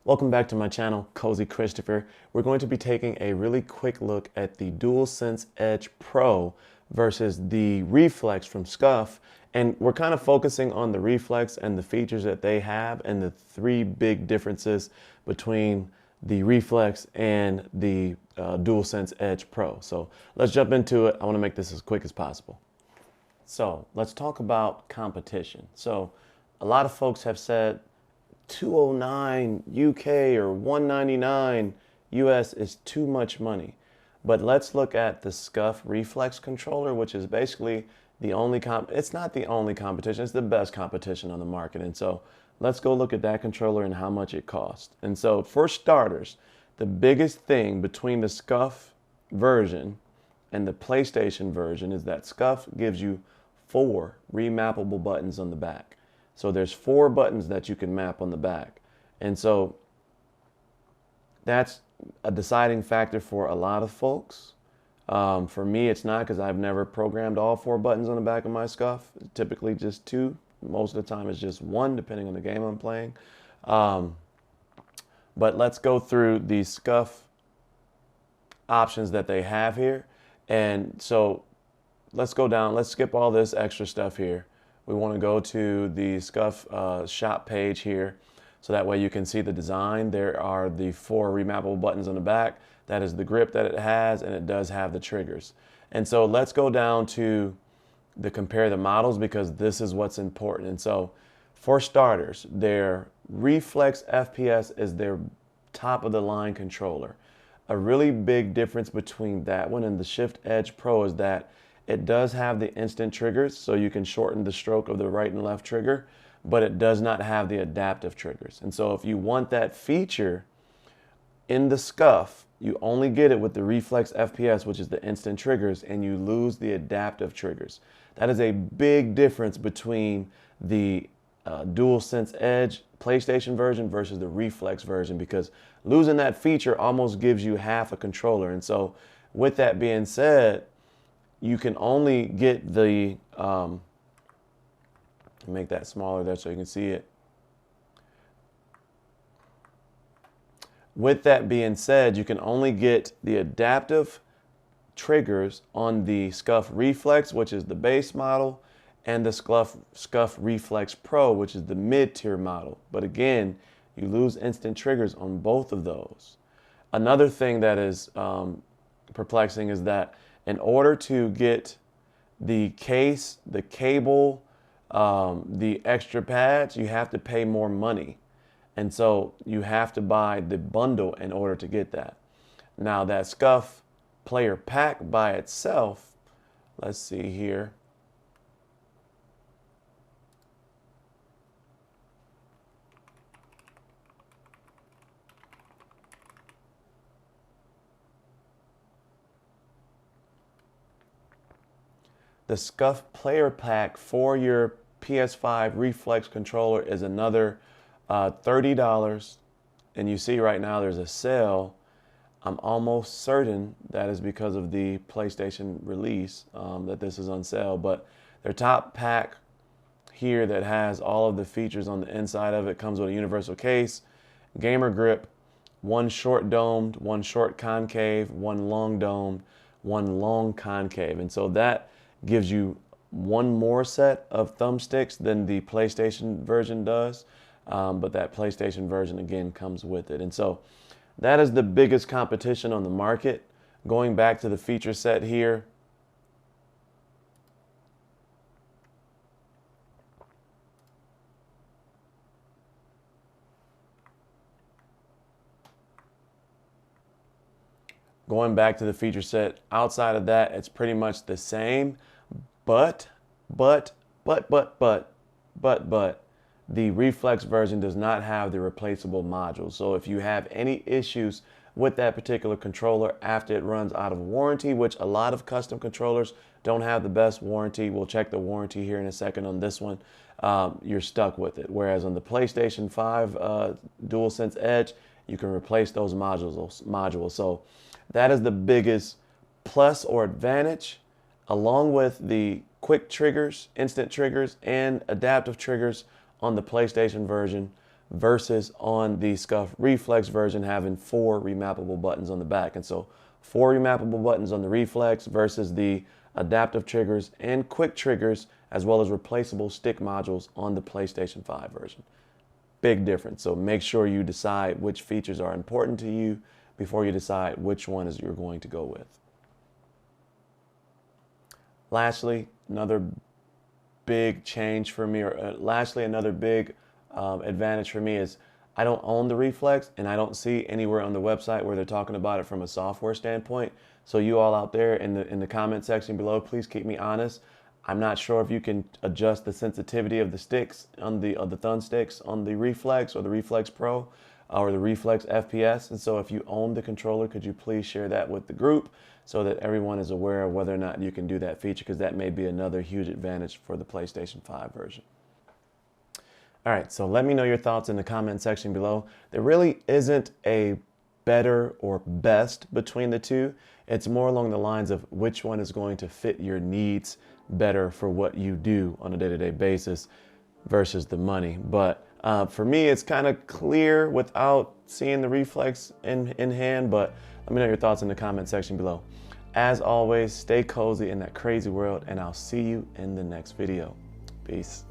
Welcome back to my channel, Cozy Christopher. We're going to be taking a really quick look at the DualSense Edge Pro versus the Reflex from Scuff. And we're kind of focusing on the Reflex and the features that they have and the three big differences between the Reflex and the DualSense Edge Pro. So let's jump into it. I want to make this as quick as possible. So let's talk about competition. So a lot of folks have said 209 UK or 199 US is too much money. But let's look at the Scuff Reflex controller, which is basically the only it's not the only competition, it's the best competition on the market. And so let's go look at that controller and how much it costs. And so for starters, the biggest thing between the Scuff version and the PlayStation version is that Scuff gives you 4 remappable buttons on the back. So there's 4 buttons that you can map on the back. And so that's a deciding factor for a lot of folks. For me, it's not, because I've never programmed all 4 buttons on the back of my Scuff. Typically just 2. Most of the time it's just 1, depending on the game I'm playing. But let's go through the Scuff options that they have here. And so let's go down, let's skip all this extra stuff here. We want to go to the Scuff shop page here, so that way you can see the design. There are the 4 remappable buttons on the back. That is the grip that it has, and it does have the triggers. And so let's go down to the compare the models, because this is what's important. And so for starters, their Reflex FPS is their top of the line controller. A really big difference between that one and the Shift Edge Pro is that it does have the instant triggers, so you can shorten the stroke of the right and left trigger, but it does not have the adaptive triggers. And so if you want that feature in the Scuff, you only get it with the Reflex FPS, which is the instant triggers, and you lose the adaptive triggers. That is a big difference between the DualSense Edge PlayStation version versus the Reflex version, because losing that feature almost gives you half a controller. And so with that being said, you can only get the, make that smaller there so you can see it. With that being said, you can only get the adaptive triggers on the Scuff Reflex, which is the base model, and the Scuff Reflex Pro, which is the mid-tier model. But again, you lose instant triggers on both of those. Another thing that is perplexing is that in order to get the case, the cable, the extra pads, you have to pay more money. And so you have to buy the bundle in order to get that. Now that Scuff player pack by itself, let's see here. The Scuff player pack for your PS5 Reflex controller is another $30. And you see right now there's a sale. I'm almost certain that is because of the PlayStation release that this is on sale. But their top pack here that has all of the features on the inside of it comes with a universal case, gamer grip, 1 short domed, 1 short concave, 1 long domed, 1 long concave. And so that gives you 1 more set of thumbsticks than the PlayStation version does, but that PlayStation version again comes with it. And so that is the biggest competition on the market. Going back to the feature set here, outside of that, it's pretty much the same. But, the Reflex version does not have the replaceable modules. So if you have any issues with that particular controller after it runs out of warranty, which a lot of custom controllers don't have the best warranty, we'll check the warranty here in a second on this one, you're stuck with it. Whereas on the PlayStation 5 DualSense Edge, you can replace those modules. So that is the biggest plus or advantage, along with the quick triggers, instant triggers, and adaptive triggers on the PlayStation version versus on the Scuff Reflex version having 4 remappable buttons on the back. And so 4 remappable buttons on the Reflex versus the adaptive triggers and quick triggers, as well as replaceable stick modules on the PlayStation 5 version. Big difference. So make sure you decide which features are important to you before you decide which one is you're going to go with. Lastly, another big change for me, or another big advantage for me is I don't own the Reflex, and I don't see anywhere on the website where they're talking about it from a software standpoint. So you all out there in the comment section below, please keep me honest. I'm not sure if you can adjust the sensitivity of the sticks on the thumb sticks on the Reflex or the Reflex Pro or the Reflex FPS. And so if you own the controller, could you please share that with the group so that everyone is aware of whether or not you can do that feature, because that may be another huge advantage for the PlayStation 5 version. All right, so let me know your thoughts in the comment section below. There really isn't a better or best between the two. It's more along the lines of which one is going to fit your needs better for what you do on a day-to-day basis versus the money. But for me, it's kind of clear without seeing the Reflex in hand, but let me know your thoughts in the comment section below. As always, stay cozy in that crazy world, and I'll see you in the next video. Peace.